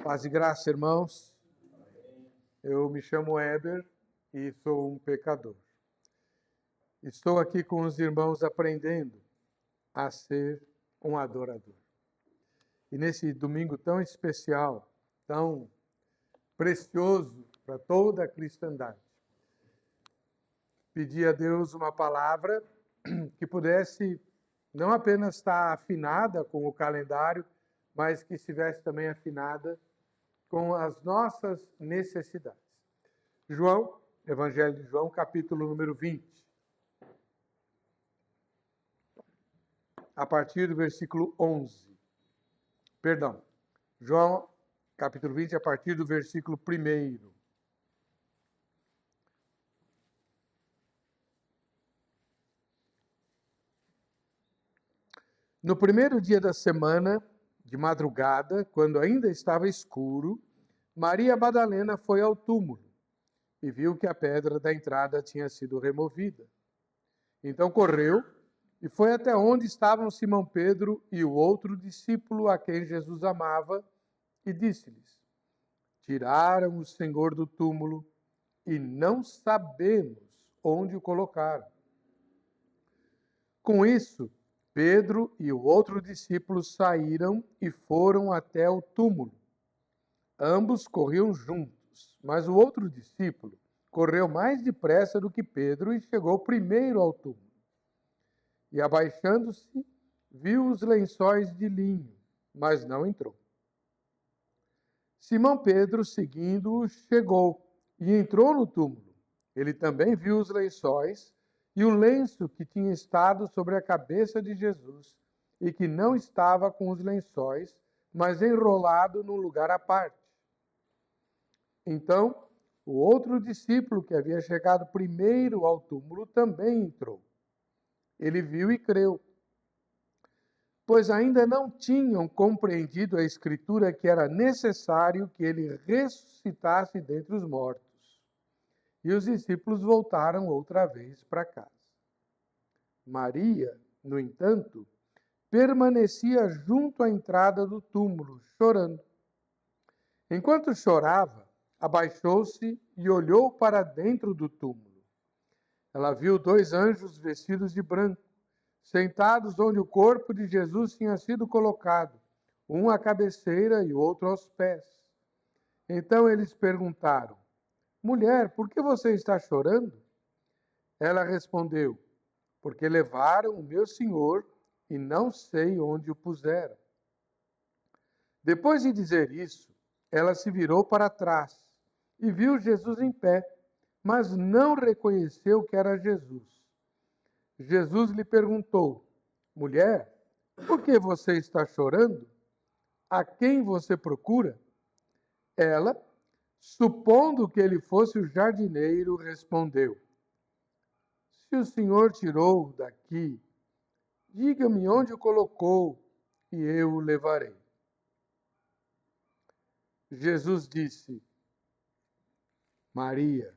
Paz e graça, irmãos. Eu me chamo Heber e sou um pecador. Estou aqui com os irmãos aprendendo a ser um adorador. E nesse domingo tão especial, tão precioso para toda a cristandade, pedi a Deus uma palavra que pudesse não apenas estar afinada com o calendário, mas que estivesse também afinada com as nossas necessidades. João, Evangelho de João, capítulo número 20. A partir do versículo 11. Perdão. João, capítulo 20, a partir do versículo 1. No primeiro dia da semana, de madrugada, quando ainda estava escuro, Maria Madalena foi ao túmulo e viu que a pedra da entrada tinha sido removida. Então correu e foi até onde estavam Simão Pedro e o outro discípulo a quem Jesus amava e disse-lhes: Tiraram o Senhor do túmulo e não sabemos onde o colocaram. Com isso, Pedro e o outro discípulo saíram e foram até o túmulo. Ambos corriam juntos, mas o outro discípulo correu mais depressa do que Pedro e chegou primeiro ao túmulo. E abaixando-se, viu os lençóis de linho, mas não entrou. Simão Pedro, seguindo-o, chegou e entrou no túmulo. Ele também viu os lençóis e o lenço que tinha estado sobre a cabeça de Jesus e que não estava com os lençóis, mas enrolado num lugar à parte. Então, o outro discípulo que havia chegado primeiro ao túmulo também entrou. Ele viu e creu, pois ainda não tinham compreendido a Escritura que era necessário que ele ressuscitasse dentre os mortos. E os discípulos voltaram outra vez para casa. Maria, no entanto, permanecia junto à entrada do túmulo, chorando. Enquanto chorava, abaixou-se e olhou para dentro do túmulo. Ela viu 2 anjos vestidos de branco, sentados onde o corpo de Jesus tinha sido colocado, um à cabeceira e o outro aos pés. Então eles perguntaram: Mulher, por que você está chorando? Ela respondeu: Porque levaram o meu Senhor e não sei onde o puseram. Depois de dizer isso, ela se virou para trás e viu Jesus em pé, mas não reconheceu que era Jesus. Jesus lhe perguntou: Mulher, por que você está chorando? A quem você procura? Ela, supondo que ele fosse o jardineiro, respondeu: Se o Senhor tirou daqui, diga-me onde o colocou e eu o levarei. Jesus disse: Maria.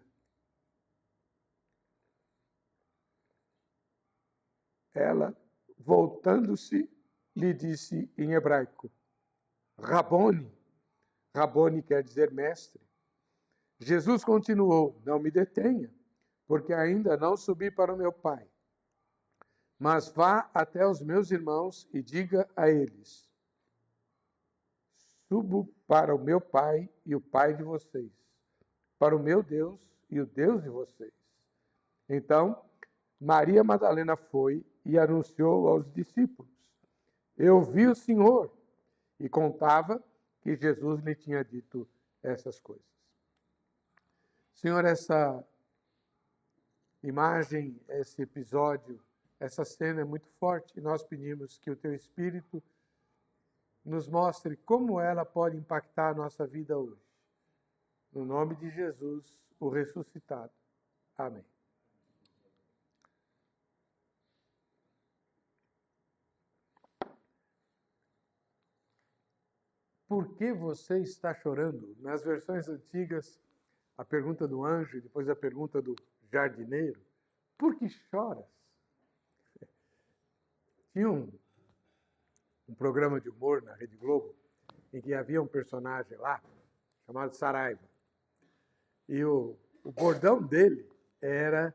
Ela, voltando-se, lhe disse em hebraico: Rabone. Rabone quer dizer mestre. Jesus continuou: Não me detenha, porque ainda não subi para o meu Pai. Mas vá até os meus irmãos e diga a eles: Subo para o meu Pai e o Pai de vocês, para o meu Deus e o Deus de vocês. Então, Maria Madalena foi e anunciou aos discípulos: Eu vi o Senhor. E contava que Jesus lhe tinha dito essas coisas. Senhor, essa imagem, esse episódio, essa cena é muito forte e nós pedimos que o Teu Espírito nos mostre como ela pode impactar a nossa vida hoje. No nome de Jesus, o ressuscitado. Amém. Por que você está chorando? Nas versões antigas, a pergunta do anjo e depois a pergunta do jardineiro. Por que choras? Tinha um programa de humor na Rede Globo em que havia um personagem lá, chamado Saraiva. E o bordão dele era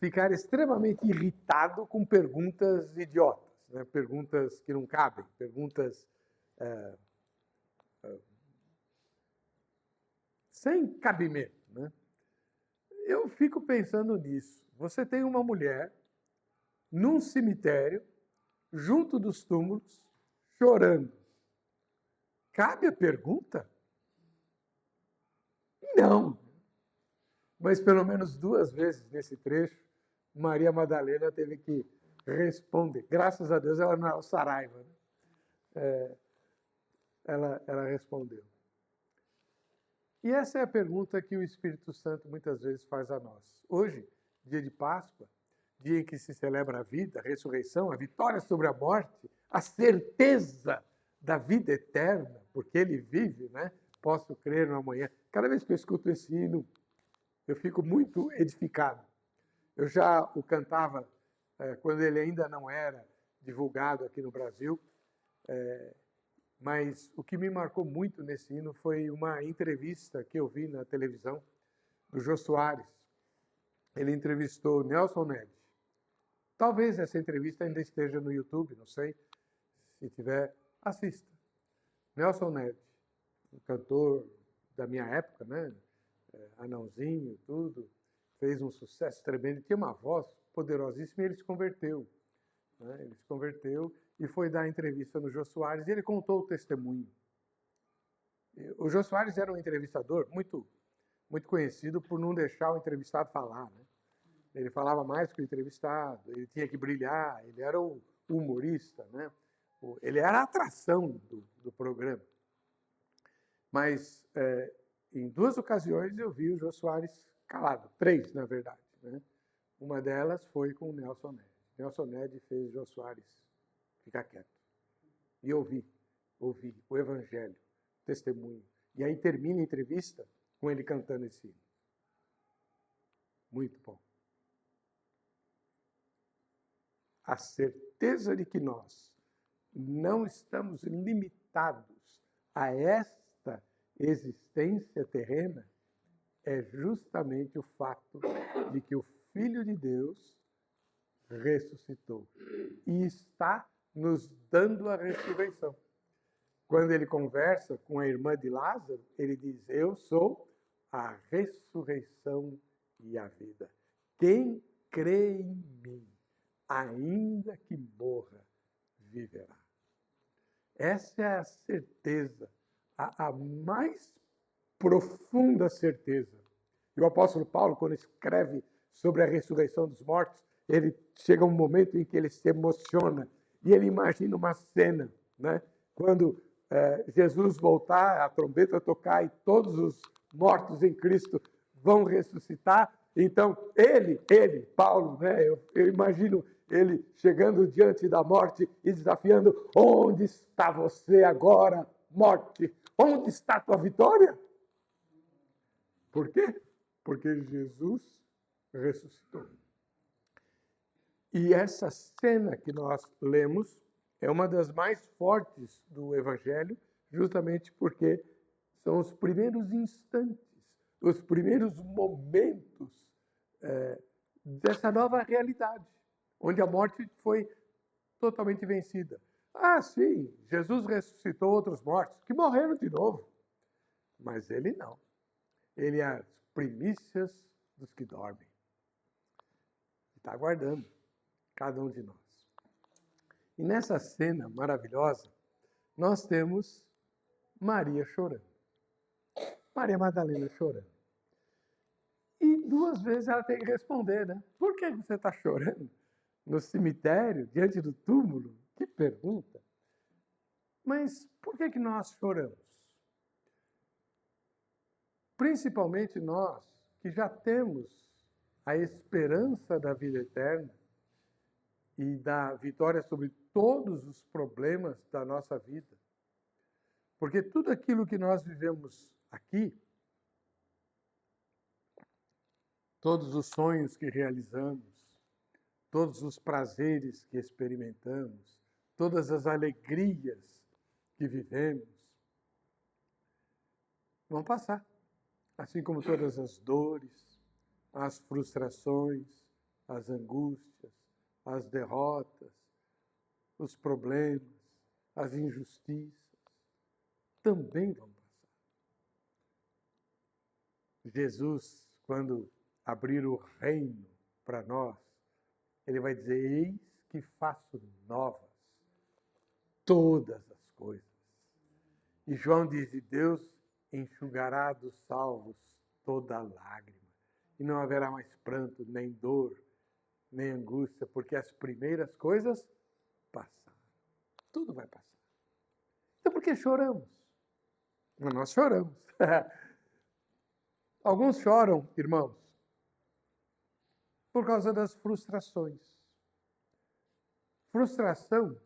ficar extremamente irritado com perguntas idiotas, né? Perguntas que não cabem, perguntas sem cabimento, né? Eu fico pensando nisso. Você tem uma mulher num cemitério, junto dos túmulos, chorando. Cabe a pergunta? Não. Mas pelo menos 2 vezes nesse trecho, Maria Madalena teve que responder. Graças a Deus ela não é o Saraiva, né? Ela respondeu. E essa é a pergunta que o Espírito Santo muitas vezes faz a nós. Hoje, dia de Páscoa, dia em que se celebra a vida, a ressurreição, a vitória sobre a morte, a certeza da vida eterna, porque ele vive, né? Posso crer no amanhã. Cada vez que eu escuto esse hino, eu fico muito edificado. Eu já o cantava quando ele ainda não era divulgado aqui no Brasil, mas o que me marcou muito nesse hino foi uma entrevista que eu vi na televisão do Jô Soares. Ele entrevistou Nelson Ned. Talvez essa entrevista ainda esteja no YouTube, não sei. Se tiver, assista. Nelson Ned, um cantor da minha época, né? Anãozinho, tudo, fez um sucesso tremendo, tinha uma voz poderosíssima e ele se converteu. Né? Ele se converteu e foi dar entrevista no Jô Soares e ele contou o testemunho. O Jô Soares era um entrevistador muito, muito conhecido por não deixar o entrevistado falar. Né? Ele falava mais que o entrevistado, ele tinha que brilhar, ele era o humorista, né? Ele era a atração do programa. Mas em 2 ocasiões eu vi o Jô Soares calado, 3, na verdade. Né? Uma delas foi com o Nelson Ned. Nelson Ned fez o Jô Soares ficar quieto. E ouvi o Evangelho, o testemunho. E aí termina a entrevista com ele cantando esse hino. Muito bom. A certeza de que nós não estamos limitados a esta existência terrena é justamente o fato de que o Filho de Deus ressuscitou e está nos dando a ressurreição. Quando ele conversa com a irmã de Lázaro, ele diz: eu sou a ressurreição e a vida. Quem crê em mim, ainda que morra, viverá. Essa é a certeza, a mais profunda certeza. E o apóstolo Paulo, quando escreve sobre a ressurreição dos mortos, ele chega um momento em que ele se emociona e ele imagina uma cena, né? Quando Jesus voltar, a trombeta tocar e todos os mortos em Cristo vão ressuscitar. Então, ele, Paulo, né? Eu imagino ele chegando diante da morte e desafiando: onde está você agora, morte? Onde está a tua vitória? Por quê? Porque Jesus ressuscitou. E essa cena que nós lemos é uma das mais fortes do Evangelho, justamente porque são os primeiros instantes, os primeiros momentos dessa nova realidade, onde a morte foi totalmente vencida. Ah, sim, Jesus ressuscitou outros mortos que morreram de novo, mas ele não. Ele é as primícias dos que dormem. Está aguardando cada um de nós. E nessa cena maravilhosa, nós temos Maria chorando. Maria Madalena chorando. E 2 vezes ela tem que responder, né? Por que você está chorando? No cemitério, diante do túmulo? Que pergunta. Mas por que nós choramos? Principalmente nós, que já temos a esperança da vida eterna e da vitória sobre todos os problemas da nossa vida. Porque tudo aquilo que nós vivemos aqui, todos os sonhos que realizamos, todos os prazeres que experimentamos, todas as alegrias que vivemos vão passar. Assim como todas as dores, as frustrações, as angústias, as derrotas, os problemas, as injustiças, também vão passar. Jesus, quando abrir o reino para nós, ele vai dizer: eis que faço novas todas as coisas. E João diz: e Deus enxugará dos salvos toda lágrima. E não haverá mais pranto, nem dor, nem angústia, porque as primeiras coisas passaram. Tudo vai passar. Então por que choramos? Nós choramos. Alguns choram, irmãos, por causa das frustrações. Frustração,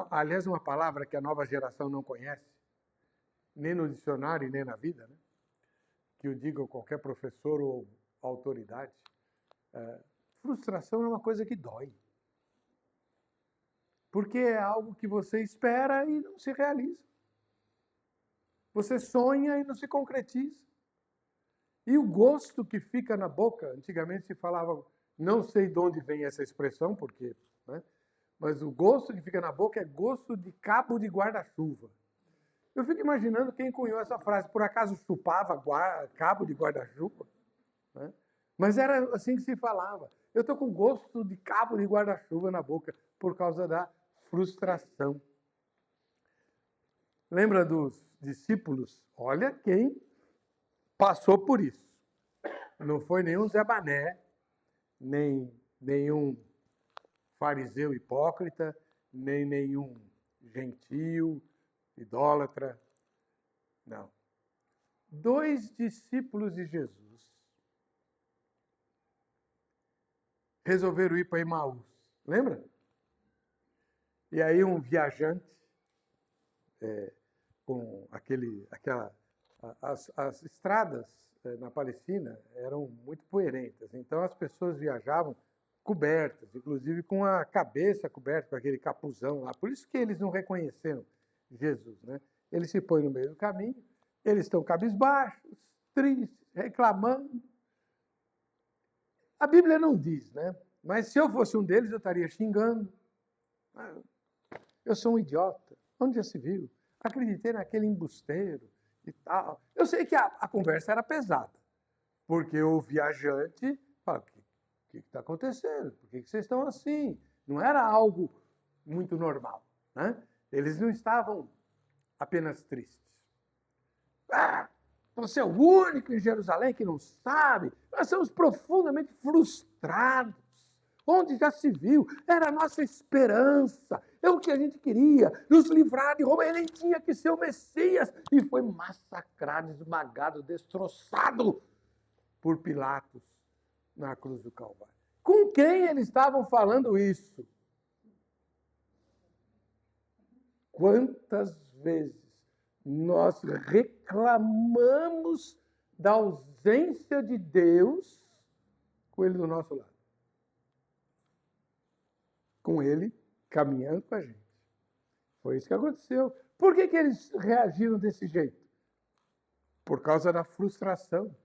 aliás, uma palavra que a nova geração não conhece, nem no dicionário e nem na vida, né? Que eu diga a qualquer professor ou autoridade. Frustração é uma coisa que dói. Porque é algo que você espera e não se realiza. Você sonha e não se concretiza. E o gosto que fica na boca, antigamente se falava, não sei de onde vem essa expressão, porque, né? Mas o gosto que fica na boca é gosto de cabo de guarda-chuva. Eu fico imaginando quem cunhou essa frase, por acaso chupava cabo de guarda-chuva? Né? Mas era assim que se falava. Eu estou com gosto de cabo de guarda-chuva na boca, por causa da frustração. Lembra dos discípulos? Olha quem passou por isso. Não foi nenhum Zé Mané, nem nenhum fariseu hipócrita, nem nenhum gentio, idólatra. Não. 2 discípulos de Jesus resolveram ir para Emaús. Lembra? E aí um viajante, com as estradas na Palestina eram muito poeirentas, então as pessoas viajavam cobertas, inclusive com a cabeça coberta, com aquele capuzão lá. Por isso que eles não reconheceram Jesus, né? Ele se põe no meio do caminho, eles estão cabisbaixos, tristes, reclamando. A Bíblia não diz, né? Mas se eu fosse um deles, eu estaria xingando. Eu sou um idiota. Onde já se viu? Acreditei naquele embusteiro e tal. Eu sei que a conversa era pesada, porque o viajante fala: o que está acontecendo? Por que vocês estão assim? Não era algo muito normal, né? Eles não estavam apenas tristes. Você é o único em Jerusalém que não sabe. Nós somos profundamente frustrados. Onde já se viu? Era a nossa esperança. É o que a gente queria. Nos livrar de Roma. Ele tinha que ser o Messias. E foi massacrado, esmagado, destroçado por Pilatos na cruz do Calvário. Com quem eles estavam falando isso? Quantas vezes nós reclamamos da ausência de Deus com Ele do nosso lado? Com Ele caminhando com a gente. Foi isso que aconteceu. Por que eles reagiram desse jeito? Por causa da frustração.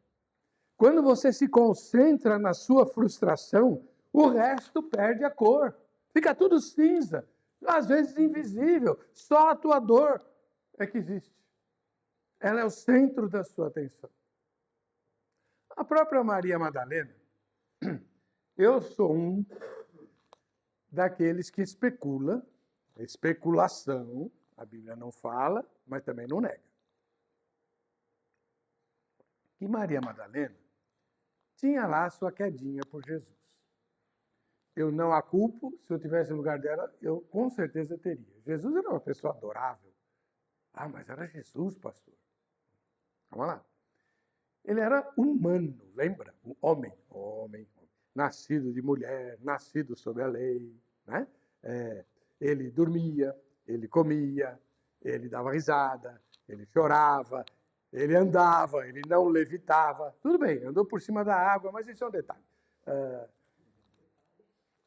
Quando você se concentra na sua frustração, o resto perde a cor. Fica tudo cinza, às vezes invisível. Só a tua dor é que existe. Ela é o centro da sua atenção. A própria Maria Madalena, eu sou um daqueles que especula, especulação, a Bíblia não fala, mas também não nega, que Maria Madalena tinha lá a sua quedinha por Jesus. Eu não a culpo, se eu tivesse no lugar dela, eu com certeza teria. Jesus era uma pessoa adorável. Mas era Jesus, pastor. Vamos lá. Ele era humano, lembra? Um homem. Nascido de mulher, nascido sob a lei. Né? Ele dormia, ele comia, ele dava risada, ele chorava, ele andava, ele não levitava. Tudo bem, andou por cima da água, mas isso é um detalhe.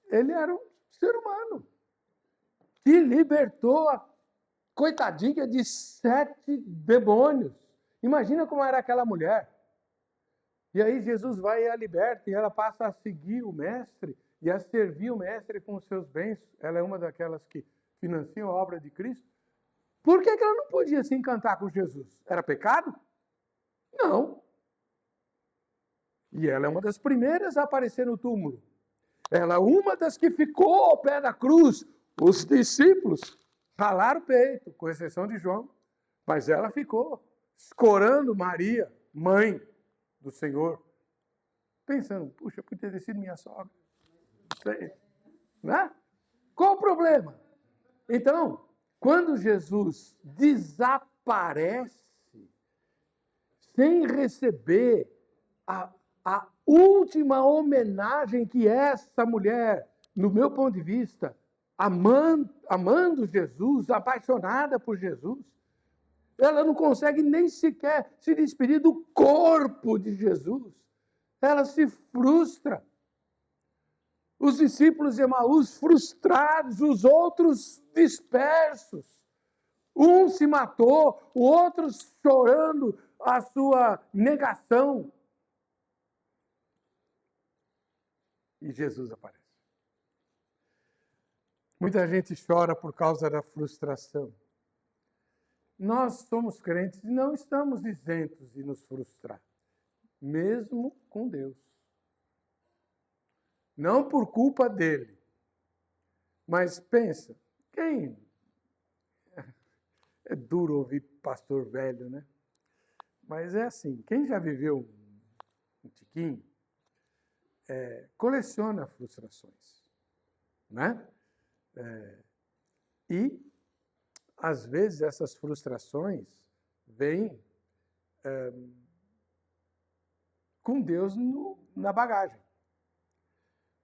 Ele era um ser humano que libertou coitadinha de 7 demônios. Imagina como era aquela mulher. E aí Jesus vai e a liberta, e ela passa a seguir o mestre e a servir o mestre com os seus bens. Ela é uma daquelas que financiam a obra de Cristo. Por que ela não podia se encantar com Jesus? Era pecado? Não. E ela é uma das primeiras a aparecer no túmulo. Ela é uma das que ficou ao pé da cruz. Os discípulos ralaram o peito, com exceção de João. Mas ela ficou, escorando Maria, mãe do Senhor. Pensando, puxa, podia ter sido minha sogra. Né? Qual o problema? Então, quando Jesus desaparece, sem receber a última homenagem que essa mulher, no meu ponto de vista, amando Jesus, apaixonada por Jesus, ela não consegue nem sequer se despedir do corpo de Jesus. Ela se frustra. Os discípulos de Emaús frustrados, os outros dispersos. Um se matou, o outro chorando a sua negação. E Jesus aparece. Muita gente chora por causa da frustração. Nós somos crentes e não estamos isentos de nos frustrar, mesmo com Deus. Não por culpa dele. Mas pensa, quem... É duro ouvir pastor velho, né? Mas é assim, quem já viveu um tiquinho, coleciona frustrações, né? E, às vezes, essas frustrações vêm com Deus na bagagem.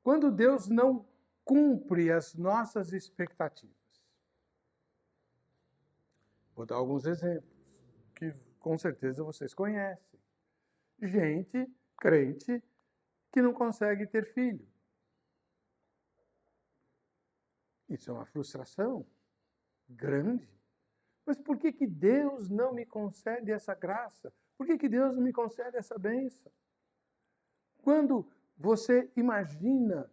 Quando Deus não cumpre as nossas expectativas. Vou dar alguns exemplos, que com certeza vocês conhecem. Gente, crente, que não consegue ter filho. Isso é uma frustração grande. Mas por que Deus não me concede essa graça? Por que Deus não me concede essa bênção? Quando você imagina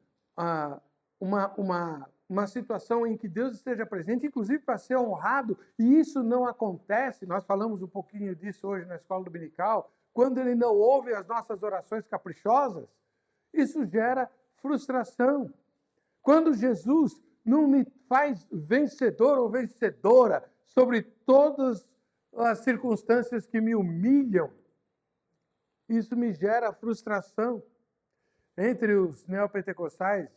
uma situação em que Deus esteja presente, inclusive para ser honrado, e isso não acontece, nós falamos um pouquinho disso hoje na escola dominical, quando Ele não ouve as nossas orações caprichosas, isso gera frustração. Quando Jesus não me faz vencedor ou vencedora sobre todas as circunstâncias que me humilham, isso me gera frustração. Entre os neopentecostais,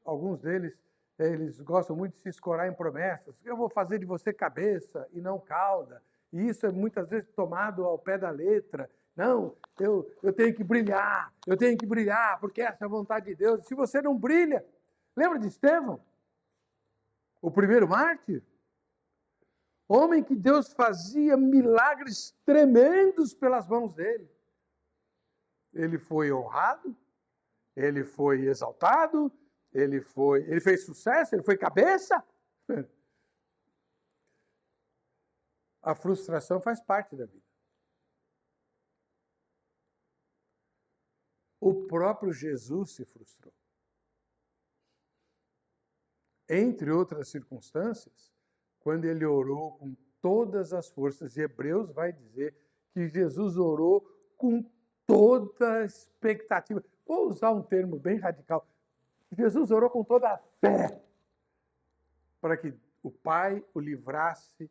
alguns deles, eles gostam muito de se escorar em promessas. Eu vou fazer de você cabeça e não cauda. E isso é muitas vezes tomado ao pé da letra. Não, eu tenho que brilhar, porque essa é a vontade de Deus. Se você não brilha, lembra de Estevão? O primeiro mártir? Homem que Deus fazia milagres tremendos pelas mãos dele. Ele foi honrado, ele foi exaltado, ele fez sucesso, ele foi cabeça. A frustração faz parte da vida. O próprio Jesus se frustrou. Entre outras circunstâncias, quando ele orou com todas as forças, e Hebreus vai dizer que Jesus orou com toda a expectativa. Vou usar um termo bem radical. Jesus orou com toda a fé para que o Pai o livrasse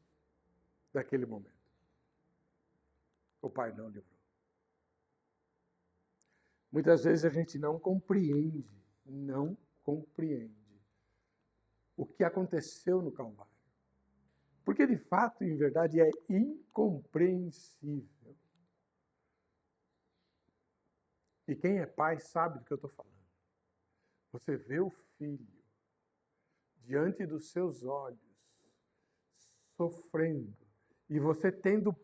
daquele momento. O Pai não livrou. Muitas vezes a gente não compreende o que aconteceu no Calvário. Porque, de fato, em verdade, é incompreensível. E quem é pai sabe do que eu estou falando. Você vê o filho diante dos seus olhos, sofrendo, e você tendo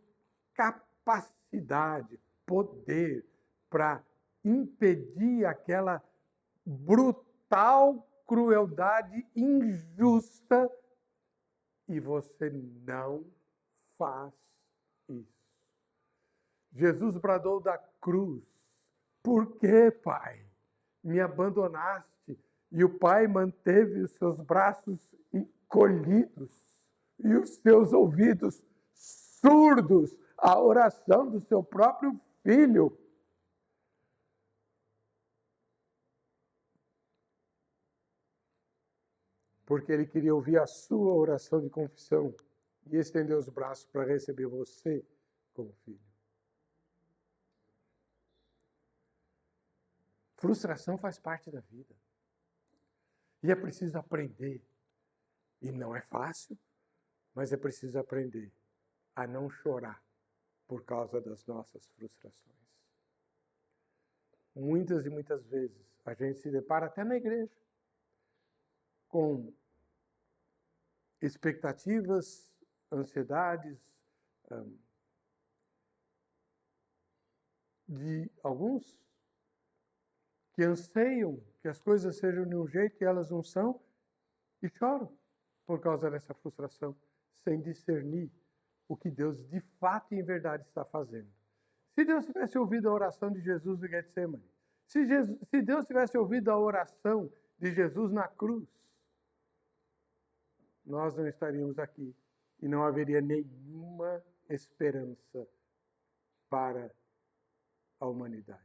capacidade, poder para impedir aquela brutal crueldade injusta, e você não faz isso. Jesus bradou da cruz: por que, Pai, me abandonaste? E o Pai manteve os seus braços encolhidos e os seus ouvidos surdos à oração do seu próprio filho. Porque ele queria ouvir a sua oração de confissão e estender os braços para receber você como filho. Frustração faz parte da vida. E é preciso aprender. E não é fácil, mas é preciso aprender a não chorar por causa das nossas frustrações. Muitas e muitas vezes a gente se depara até na igreja com expectativas, ansiedades de alguns que anseiam que as coisas sejam de um jeito e elas não são, e choram por causa dessa frustração, sem discernir o que Deus de fato e em verdade está fazendo. Se Deus tivesse ouvido a oração de Jesus no Getsemane, se Deus tivesse ouvido a oração de Jesus na cruz, nós não estaríamos aqui e não haveria nenhuma esperança para a humanidade.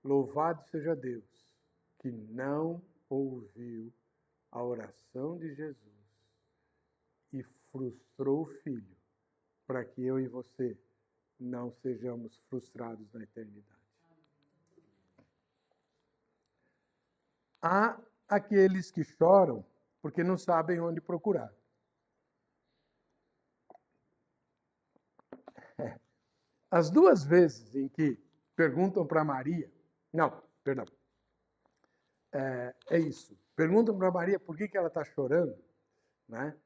Louvado seja Deus, que não ouviu a oração de Jesus e frustrou o Filho, para que eu e você não sejamos frustrados na eternidade. Há aqueles que choram porque não sabem onde procurar. As duas vezes em que perguntam para Maria, é isso. Perguntam para Maria por que ela está chorando, né?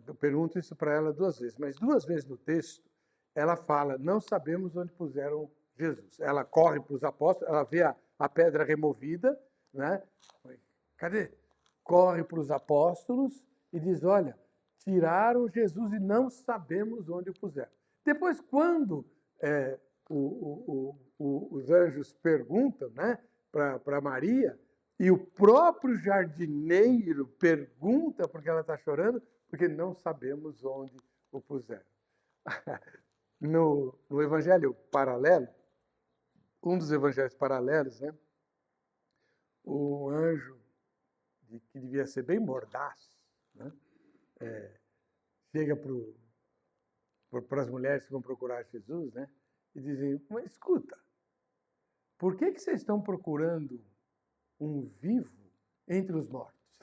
Eu pergunto isso para ela duas vezes, mas duas vezes no texto ela fala: não sabemos onde puseram Jesus. Ela corre para os apóstolos, ela vê a pedra removida, né? Cadê? Corre para os apóstolos e diz: olha, tiraram Jesus e não sabemos onde o puseram. Depois, quando os anjos perguntam, né, para Maria, e o próprio jardineiro pergunta por que ela está chorando, porque não sabemos onde o puseram. No evangelho paralelo, um dos evangelhos paralelos, né, o anjo, que devia ser bem mordaz, né, chega para as mulheres que vão procurar Jesus, né, e dizem: mas escuta, por que vocês estão procurando um vivo entre os mortos?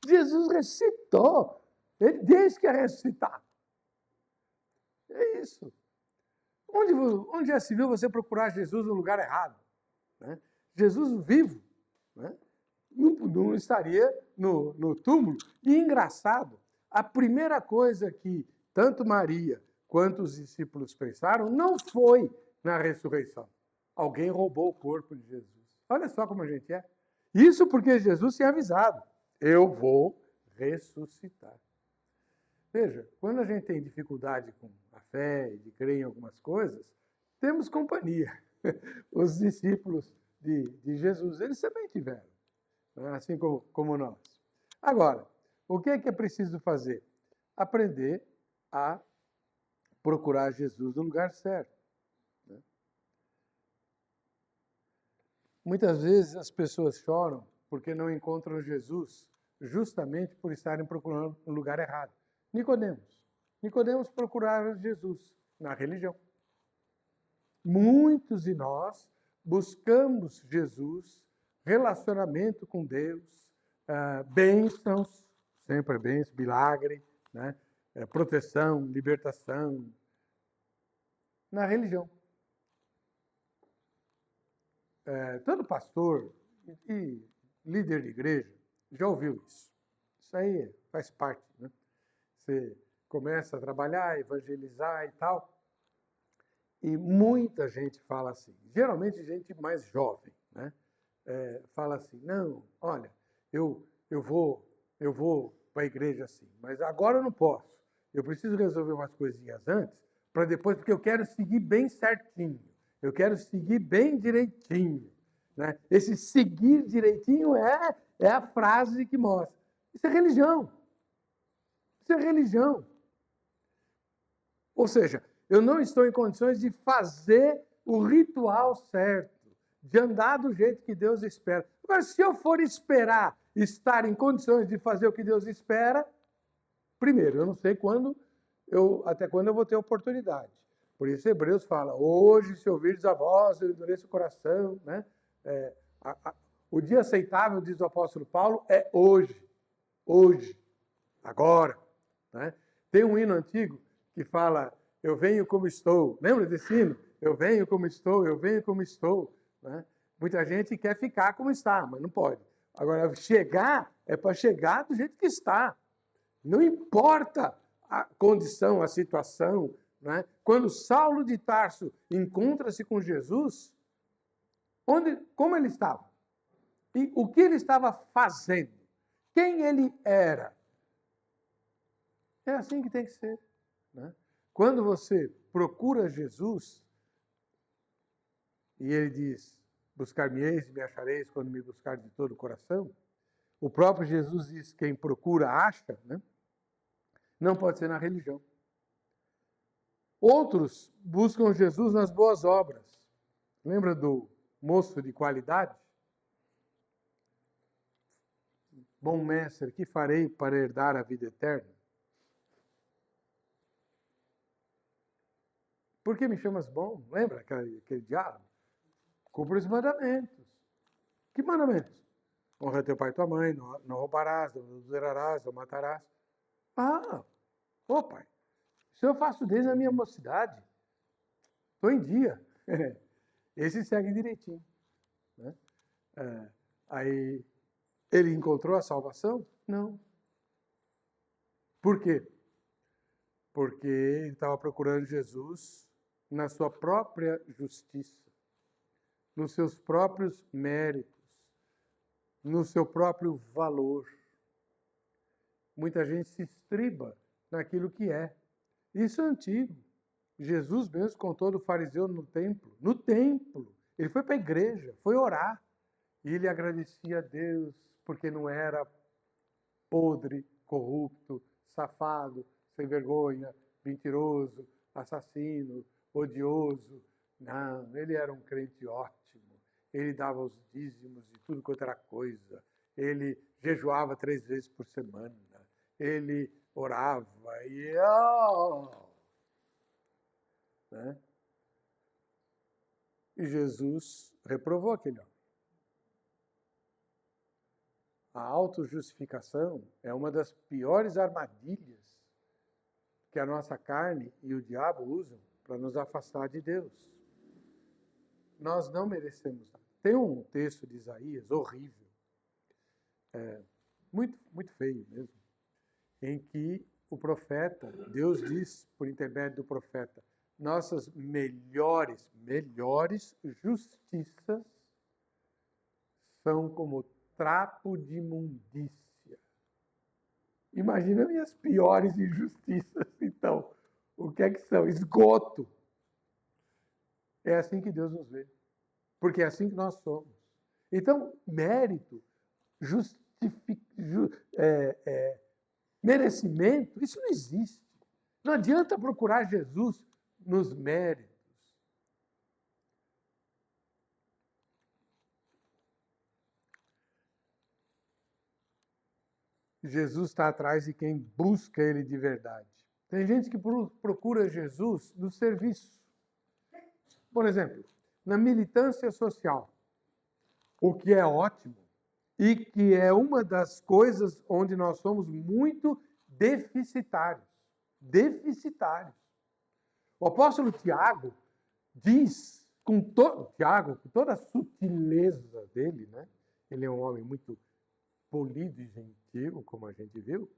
Jesus ressuscitou. Ele disse que ia ressuscitar. É isso. Onde já se viu você procurar Jesus no lugar errado? Né? Jesus vivo, né, não estaria no túmulo. E engraçado, a primeira coisa que tanto Maria quanto os discípulos pensaram não foi na ressurreição. Alguém roubou o corpo de Jesus. Olha só como a gente é. Isso porque Jesus tinha avisado: eu vou ressuscitar. Veja, quando a gente tem dificuldade com a fé, de crer em algumas coisas, temos companhia. Os discípulos de Jesus, eles também tiveram, assim como nós. Agora, o que é preciso fazer? Aprender a procurar Jesus no lugar certo. Muitas vezes as pessoas choram porque não encontram Jesus, justamente por estarem procurando no lugar errado. Nicodemos procurava Jesus na religião. Muitos de nós buscamos Jesus, relacionamento com Deus, bênçãos, sempre bênçãos, milagre, né? Proteção, libertação, na religião. Todo pastor e líder de igreja já ouviu isso. Isso aí faz parte, né? Você começa a trabalhar, evangelizar e tal, e muita gente fala assim, geralmente gente mais jovem, né? Fala assim: não, olha, eu vou eu vou para a igreja assim, mas agora eu não posso. Eu preciso resolver umas coisinhas antes, para depois, porque eu quero seguir bem certinho. Eu quero seguir bem direitinho. Né? Esse seguir direitinho é a frase que mostra. Isso é religião. Isso é religião. Ou seja, eu não estou em condições de fazer o ritual certo, de andar do jeito que Deus espera. Agora, se eu for esperar estar em condições de fazer o que Deus espera, primeiro, eu não sei até quando eu vou ter oportunidade. Por isso, Hebreus fala: hoje, se ouvirdes a voz, eu endureço o coração. Né? O dia aceitável, diz o apóstolo Paulo, é hoje. Hoje. Agora. Né? Tem um hino antigo que fala: eu venho como estou. Lembra desse hino? Eu venho como estou, eu venho como estou. Né? Muita gente quer ficar como está, mas não pode. Agora, chegar é para chegar do jeito que está. Não importa a condição, a situação. Né? Quando Saulo de Tarso encontra-se com Jesus, como ele estava? E o que ele estava fazendo? Quem ele era? É assim que tem que ser. Né? Quando você procura Jesus, e ele diz: buscar-me-eis e me achareis quando me buscar de todo o coração, o próprio Jesus diz: quem procura, acha. Né? Não pode ser na religião. Outros buscam Jesus nas boas obras. Lembra do moço de qualidade? Bom mestre, que farei para herdar a vida eterna? Por que me chamas bom? Lembra aquele diálogo? Cumpre os mandamentos. Que mandamentos? Honra teu pai e tua mãe, não roubarás, não adulterarás, não matarás. Pai, isso eu faço desde a minha mocidade. Estou em dia. Esse segue direitinho. Né? Aí, ele encontrou a salvação? Não. Por quê? Porque ele estava procurando Jesus na sua própria justiça, nos seus próprios méritos, no seu próprio valor. Muita gente se estriba naquilo que é. Isso é antigo. Jesus mesmo contou do fariseu no templo. No templo. Ele foi para a igreja, foi orar. E ele agradecia a Deus porque não era podre, corrupto, safado, sem vergonha, mentiroso, assassino, odioso. Não, ele era um crente ótimo. Ele dava os dízimos de tudo quanto era coisa. Ele jejuava 3 vezes por semana. Ele orava e... Né? E Jesus reprovou aquele homem. A autojustificação é uma das piores armadilhas que a nossa carne e o diabo usam para nos afastar de Deus. Nós não merecemos nada. Tem um texto de Isaías horrível, muito, muito feio mesmo, em que o profeta, Deus diz por intermédio do profeta: nossas melhores justiças são como trapo de imundícia. Imagina minhas piores injustiças, então. O que é que são? Esgoto. É assim que Deus nos vê. Porque é assim que nós somos. Então, mérito, merecimento, isso não existe. Não adianta procurar Jesus nos méritos. Jesus está atrás de quem busca Ele de verdade. Tem gente que procura Jesus no serviço. Por exemplo, na militância social, o que é ótimo e que é uma das coisas onde nós somos muito deficitários. Deficitários. O apóstolo Tiago diz, Tiago, com toda a sutileza dele, né? Ele é um homem muito polido e gentil, como a gente viu,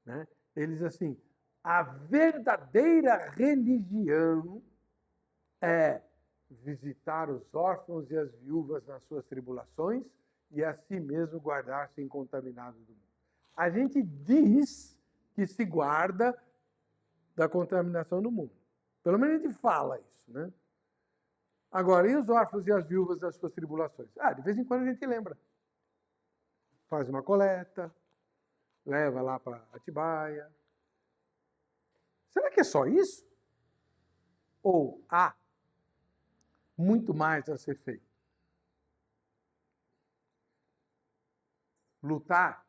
né? Ele diz assim: a verdadeira religião é visitar os órfãos e as viúvas nas suas tribulações e a si mesmo guardar-se incontaminado do mundo. A gente diz que se guarda da contaminação do mundo. Pelo menos a gente fala isso, né? Agora, e os órfãos e as viúvas das suas tribulações? De vez em quando a gente lembra. Faz uma coleta, leva lá para Atibaia. Será que é só isso? Ou há muito mais a ser feito? Lutar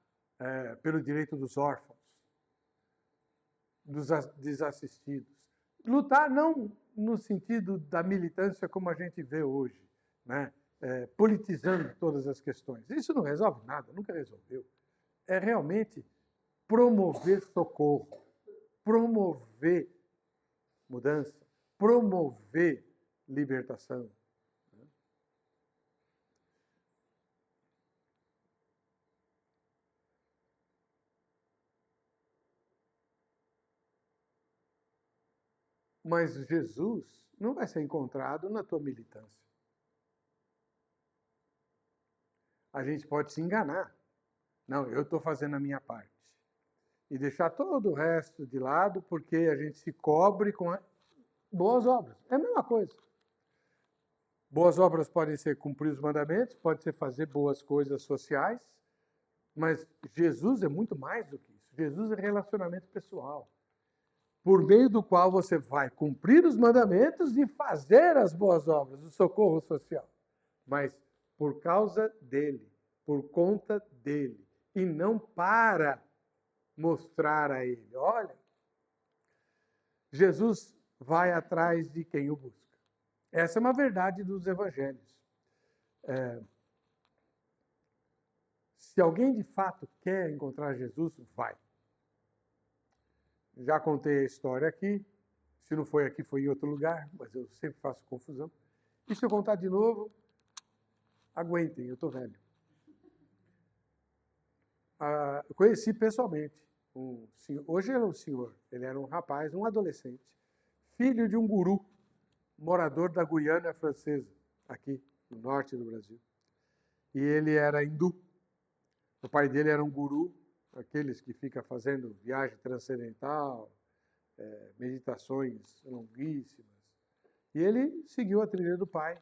pelo direito dos órfãos, dos desassistidos. Lutar não no sentido da militância como a gente vê hoje, né? Politizando todas as questões. Isso não resolve nada, nunca resolveu. É realmente promover socorro, promover mudança, promover libertação. Mas Jesus não vai ser encontrado na tua militância. A gente pode se enganar. Não, eu estou fazendo a minha parte. E deixar todo o resto de lado, porque a gente se cobre com boas obras. É a mesma coisa. Boas obras podem ser cumprir os mandamentos, pode ser fazer boas coisas sociais, mas Jesus é muito mais do que isso. Jesus é relacionamento pessoal, por meio do qual você vai cumprir os mandamentos e fazer as boas obras, o socorro social. Mas por causa dele, por conta dele, e não para mostrar a ele. Olha, Jesus vai atrás de quem o busca. Essa é uma verdade dos evangelhos. Se alguém de fato quer encontrar Jesus, vai. Já contei a história aqui. Se não foi aqui, foi em outro lugar, mas eu sempre faço confusão. E se eu contar de novo, aguentem, eu estou velho. Eu conheci pessoalmente um senhor, hoje ele é um senhor, ele era um rapaz, um adolescente, filho de um guru, morador da Guiana Francesa, aqui no norte do Brasil. E ele era hindu. O pai dele era um guru, aqueles que ficam fazendo viagem transcendental, meditações longuíssimas. E ele seguiu a trilha do pai.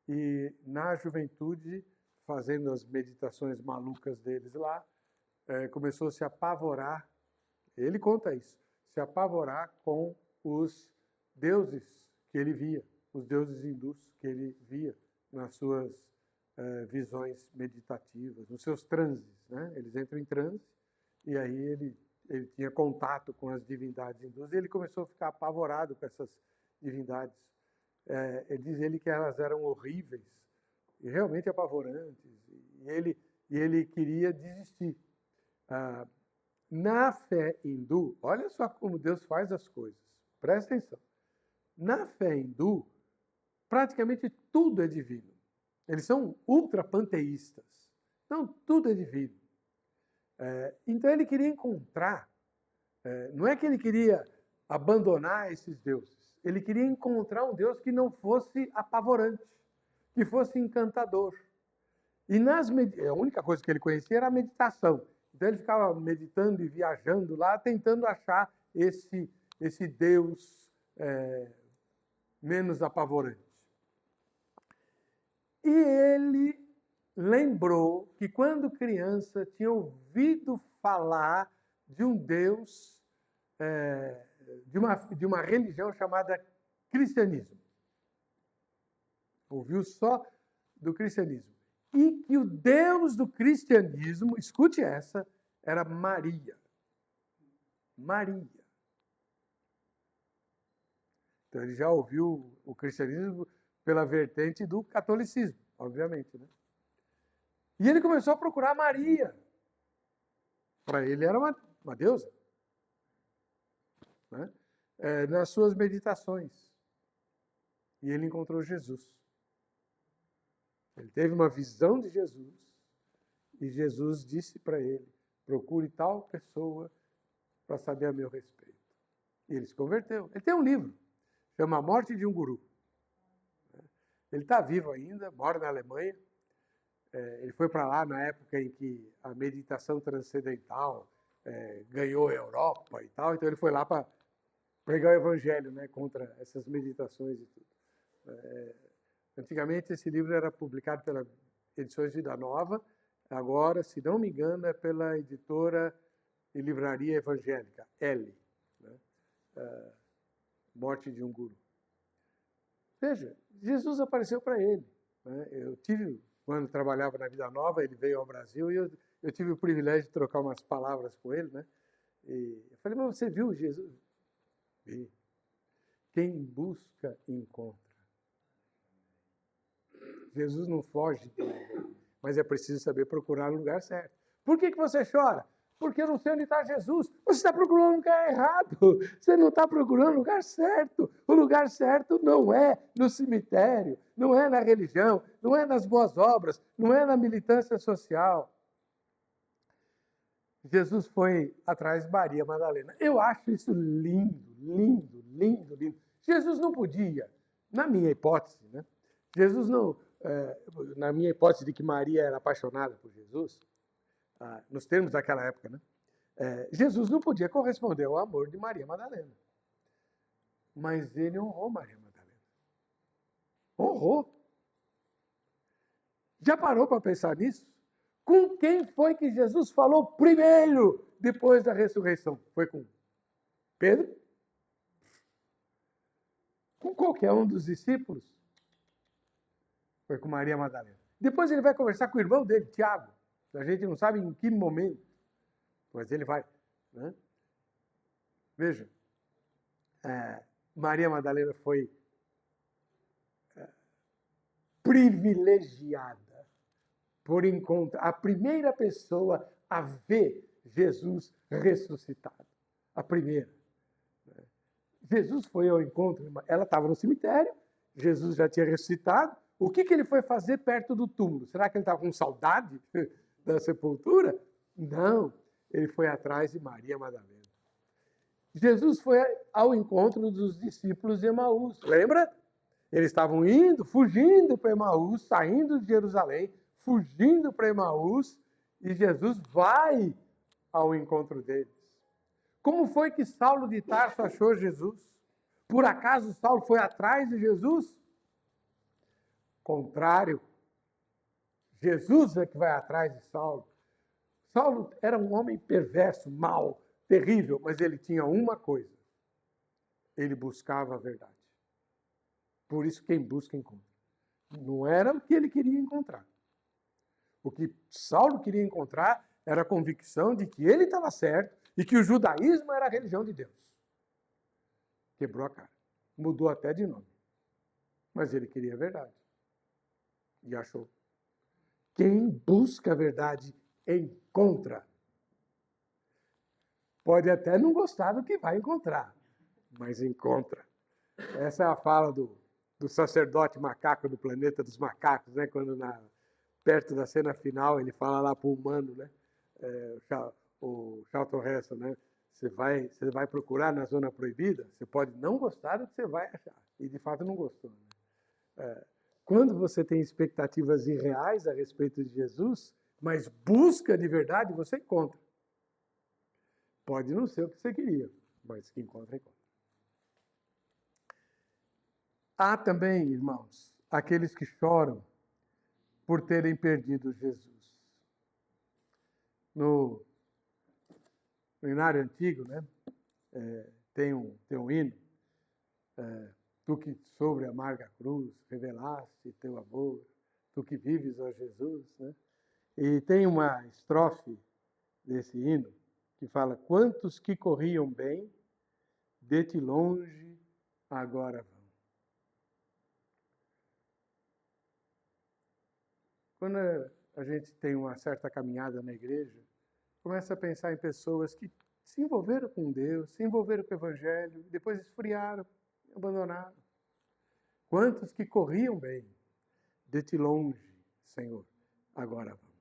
E na juventude, fazendo as meditações malucas deles lá, começou a se apavorar, ele conta isso, se apavorar com os deuses que ele via, os deuses hindus que ele via nas suas visões meditativas, nos seus transes, né? Eles entram em transe e aí ele tinha contato com as divindades hindus e ele começou a ficar apavorado com essas divindades. Diz ele que elas eram horríveis e realmente apavorantes e ele queria desistir. Na fé hindu, olha só como Deus faz as coisas, presta atenção. Na fé hindu, praticamente tudo é divino. Eles são ultrapanteístas. Então, tudo é divino. Então, ele queria encontrar, não é que ele queria abandonar esses deuses, ele queria encontrar um Deus que não fosse apavorante, que fosse encantador. E a única coisa que ele conhecia era a meditação. Então, ele ficava meditando e viajando lá, tentando achar esse Deus menos apavorante. E ele lembrou que, quando criança, tinha ouvido falar de um Deus, de uma religião chamada cristianismo. Ouviu só do cristianismo. E que o Deus do cristianismo, escute essa, era Maria. Maria. Então, ele já ouviu o cristianismo pela vertente do catolicismo, obviamente, né? E ele começou a procurar Maria. Para ele era uma deusa, né? Nas suas meditações. E ele encontrou Jesus. Ele teve uma visão de Jesus e Jesus disse para ele: procure tal pessoa para saber a meu respeito. E ele se converteu. Ele tem um livro, chama A Morte de um Guru. Ele está vivo ainda, mora na Alemanha. Ele foi para lá na época em que a meditação transcendental ganhou a Europa e tal, então ele foi lá para pregar o evangelho, né, contra essas meditações e tudo. Antigamente esse livro era publicado pela Edições Vida Nova, agora, se não me engano, é pela editora e livraria evangélica, L, né? Morte de um Guru. Veja, Jesus apareceu para ele, né? Eu tive, quando trabalhava na Vida Nova, ele veio ao Brasil e eu tive o privilégio de trocar umas palavras com ele, né? E eu falei, mas você viu Jesus? Vi. Quem busca, encontra. Jesus não foge de ninguém, mas é preciso saber procurar o lugar certo. Por que você chora? Porque eu não sei onde está Jesus. Você está procurando o lugar errado. Você não está procurando o lugar certo. O lugar certo não é no cemitério, não é na religião, não é nas boas obras, não é na militância social. Jesus foi atrás de Maria Madalena. Eu acho isso lindo, lindo, lindo, lindo. Jesus não podia, na minha hipótese, né? Jesus não, na minha hipótese de que Maria era apaixonada por Jesus, nos termos daquela época, né? Jesus não podia corresponder ao amor de Maria Madalena. Mas ele honrou Maria Madalena. Honrou. Já parou para pensar nisso? Com quem foi que Jesus falou primeiro depois da ressurreição? Foi com Pedro? Com qualquer um dos discípulos? Foi com Maria Madalena. Depois ele vai conversar com o irmão dele, Tiago. A gente não sabe em que momento, mas ele vai. Né? Veja, Maria Madalena foi privilegiada por encontrar a primeira pessoa a ver Jesus ressuscitado. A primeira. Jesus foi ao encontro, ela estava no cemitério, Jesus já tinha ressuscitado. O que ele foi fazer perto do túmulo? Será que ele estava com saudade da sepultura? Não, ele foi atrás de Maria Madalena. Jesus foi ao encontro dos discípulos de Emaús, lembra? Eles estavam indo, fugindo para Emaús, saindo de Jerusalém, fugindo para Emaús, e Jesus vai ao encontro deles. Como foi que Saulo de Tarso achou Jesus? Por acaso Saulo foi atrás de Jesus? Contrário. Jesus é que vai atrás de Saulo. Saulo era um homem perverso, mau, terrível, mas ele tinha uma coisa. Ele buscava a verdade. Por isso quem busca, encontra. Não era o que ele queria encontrar. O que Saulo queria encontrar era a convicção de que ele estava certo e que o judaísmo era a religião de Deus. Quebrou a cara. Mudou até de nome. Mas ele queria a verdade. E achou. Quem busca a verdade, encontra. Pode até não gostar do que vai encontrar, mas encontra. Essa é a fala do sacerdote macaco do planeta dos macacos, né? Quando perto da cena final ele fala lá para o humano, né? O Charlton Heston, né? Você vai procurar na zona proibida, você pode não gostar do que você vai achar. E de fato não gostou. Né? Quando você tem expectativas irreais a respeito de Jesus, mas busca de verdade, você encontra. Pode não ser o que você queria, mas que encontra, encontra. Há também, irmãos, aqueles que choram por terem perdido Jesus. No hinário antigo, né, tem um hino, tu que sobre a amarga cruz revelaste teu amor, tu que vives, ó Jesus. Né? E tem uma estrofe desse hino que fala, quantos que corriam bem, de ti longe agora vão. Quando a gente tem uma certa caminhada na igreja, começa a pensar em pessoas que se envolveram com Deus, se envolveram com o Evangelho, depois esfriaram, abandonaram. Quantos que corriam bem, de ti longe, Senhor, agora vão.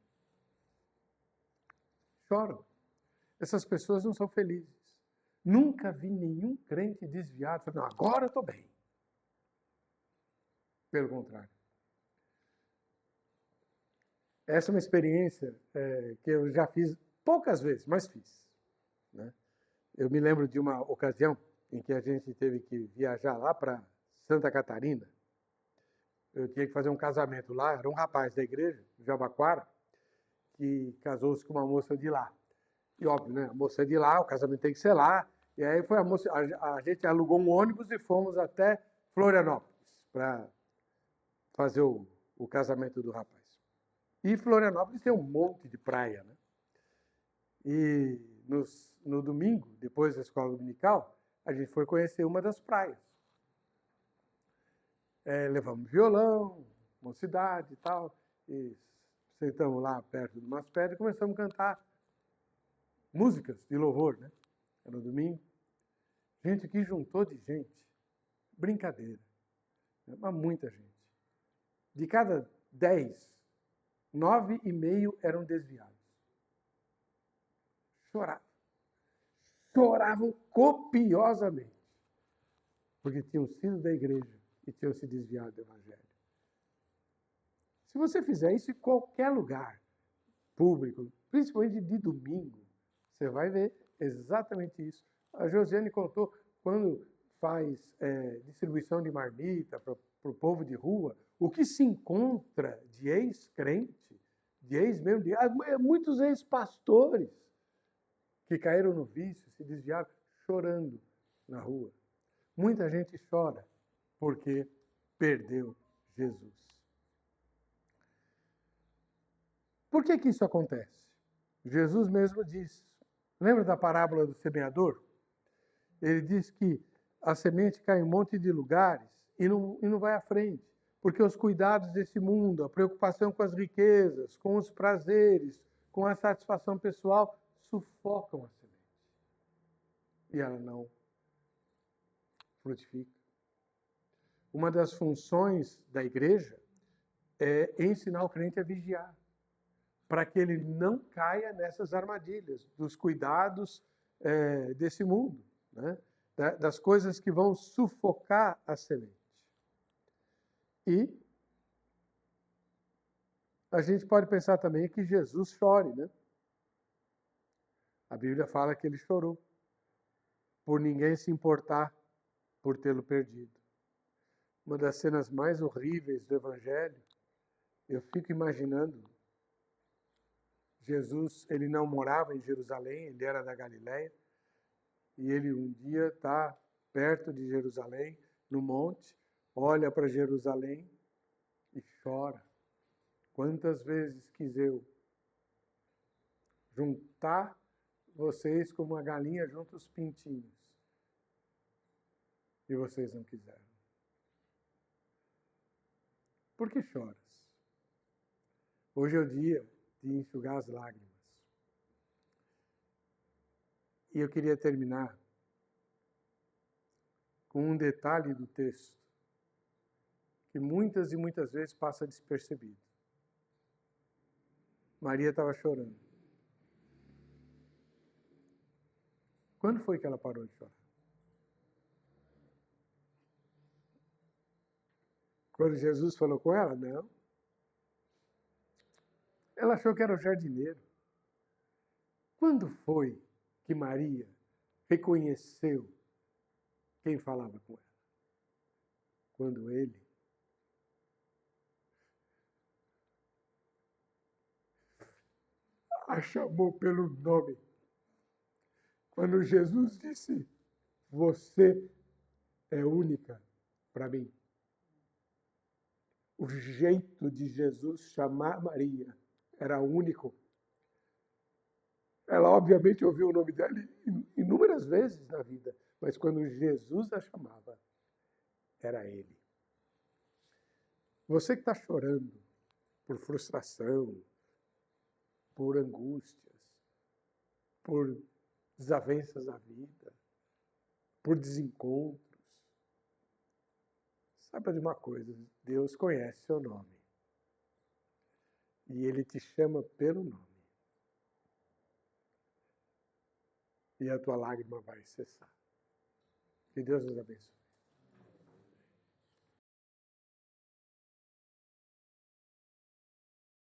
Choram. Essas pessoas não são felizes. Nunca vi nenhum crente desviado falando, não, agora eu estou bem. Pelo contrário. Essa é uma experiência que eu já fiz poucas vezes, mas fiz, né? Eu me lembro de uma ocasião em que a gente teve que viajar lá para Santa Catarina. Eu tinha que fazer um casamento lá, era um rapaz da igreja, de Jabaquara, que casou-se com uma moça de lá. E óbvio, né? A moça é de lá, o casamento tem que ser lá. E aí foi a gente alugou um ônibus e fomos até Florianópolis para fazer o casamento do rapaz. E Florianópolis tem um monte de praia, né? E no domingo, depois da escola dominical, a gente foi conhecer uma das praias. Levamos violão, mocidade e tal, e sentamos lá perto de umas pedras e começamos a cantar músicas de louvor, né? Era no domingo. Gente, que juntou de gente. Brincadeira. Mas muita gente. De cada 10, 9,5 eram desviados. Choravam. Choravam copiosamente. Porque tinham sido da igreja e tinham se desviado do evangelho. Se você fizer isso em qualquer lugar público, principalmente de domingo, você vai ver exatamente isso. A Josiane contou quando faz distribuição de marmita para o povo de rua, o que se encontra de ex-crente, de ex-membro, muitos ex-pastores que caíram no vício, se desviaram, chorando na rua. Muita gente chora porque perdeu Jesus. Por que isso acontece? Jesus mesmo diz. Lembra da parábola do semeador? Ele diz que a semente cai em um monte de lugares e não vai à frente, porque os cuidados desse mundo, a preocupação com as riquezas, com os prazeres, com a satisfação pessoal, sufocam a semente. E ela não frutifica. Uma das funções da igreja é ensinar o crente a vigiar, para que ele não caia nessas armadilhas dos cuidados desse mundo, né? Das coisas que vão sufocar a semente. E a gente pode pensar também que Jesus chore, né? A Bíblia fala que ele chorou, por ninguém se importar por tê-lo perdido. Uma das cenas mais horríveis do Evangelho, eu fico imaginando, Jesus, ele não morava em Jerusalém, ele era da Galileia, e ele um dia está perto de Jerusalém, no monte, olha para Jerusalém e chora. Quantas vezes quis eu juntar vocês como uma galinha junto os pintinhos, e vocês não quiseram. Por que choras? Hoje é o dia de enxugar as lágrimas. E eu queria terminar com um detalhe do texto que muitas e muitas vezes passa despercebido. Maria estava chorando. Quando foi que ela parou de chorar? Quando Jesus falou com ela? Não. Ela achou que era o jardineiro. Quando foi que Maria reconheceu quem falava com ela? Quando ele a chamou pelo nome. Quando Jesus disse, você é única para mim. O jeito de Jesus chamar Maria era único. Ela, obviamente, ouviu o nome dela inúmeras vezes na vida, mas quando Jesus a chamava, era ele. Você que está chorando por frustração, por angústias, por desavenças da vida, por desencontros, saiba de uma coisa, Deus conhece seu nome. E Ele te chama pelo nome. E a tua lágrima vai cessar. Que Deus nos abençoe.